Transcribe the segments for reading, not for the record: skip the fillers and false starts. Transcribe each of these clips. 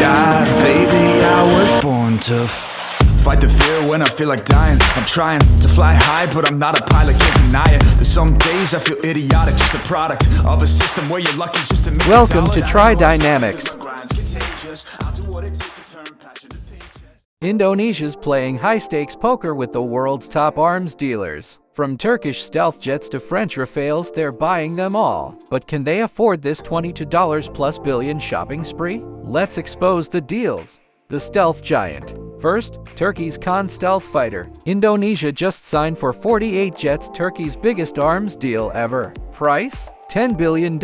die, baby, I was born to fight the fear when I feel like dying. I'm trying to fly high, but I'm not a pilot, can't deny it. There's some days I feel idiotic, just a product of a system where you're lucky just to make Welcome to Try Dynamics. Indonesia's playing high-stakes poker with the world's top arms dealers. From Turkish stealth jets to French Rafales, they're buying them all. But can they afford this $22+ billion shopping spree? Let's expose the deals. The stealth giant. First, Turkey's Kaan stealth fighter. Indonesia just signed for 48 jets, Turkey's biggest arms deal ever. Price? $10 billion.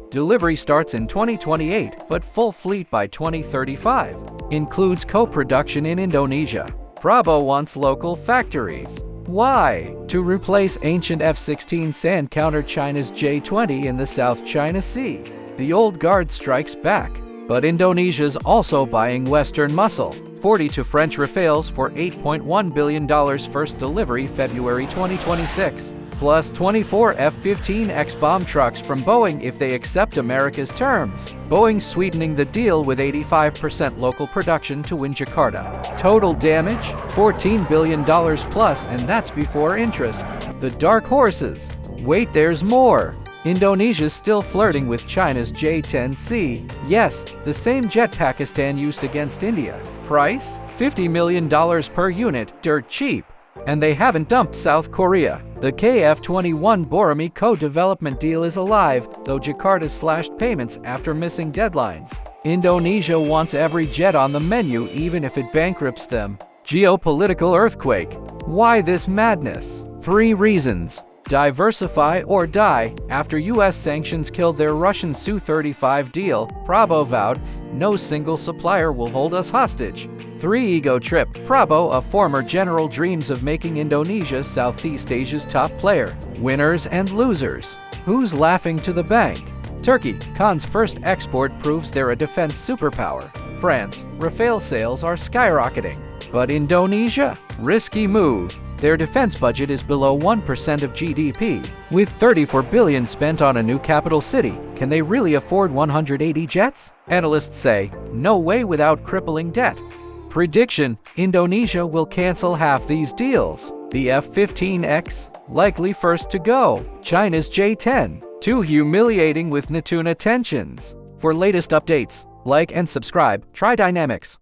Delivery starts in 2028, but full fleet by 2035. Includes co-production in Indonesia. Prabowo wants local factories. Why? To replace ancient F-16s and counter China's J-20 in the South China Sea. The old guard strikes back. But Indonesia's also buying Western muscle. 42 French Rafales for $8.1 billion, first delivery February 2026. Plus 24 F-15X bomb trucks from Boeing if they accept America's terms. Boeing sweetening the deal with 85% local production to win Jakarta. Total damage? $14 billion plus, and that's before interest. The dark horses. Wait, there's more. Indonesia's still flirting with China's j10c. Yes, the same jet Pakistan used against India. Price? $50 million per unit, dirt cheap. And they haven't dumped South Korea. The KF-21 Borami co-development deal is alive, though Jakarta slashed payments after missing deadlines. Indonesia wants every jet on the menu even if it bankrupts them. Geopolitical earthquake. Why this madness? 3 reasons. Diversify or die. After U.S. sanctions killed their Russian Su-35 deal, Prabowo vowed, no single supplier will hold us hostage. 3 ego trip. Prabowo, a former general, dreams of making Indonesia Southeast Asia's top player. Winners and losers. Who's laughing to the bank? Turkey. Kaan's first export proves they're a defense superpower. France. Rafale sales are skyrocketing. But Indonesia? Risky move. Their defense budget is below 1% of GDP. With $34 billion spent on a new capital city, can they really afford 180 jets? Analysts say, no way without crippling debt. Prediction: Indonesia will cancel half these deals. The F-15X, likely first to go. China's J-10, too humiliating with Natuna tensions. For latest updates, like and subscribe. Try Dynamics.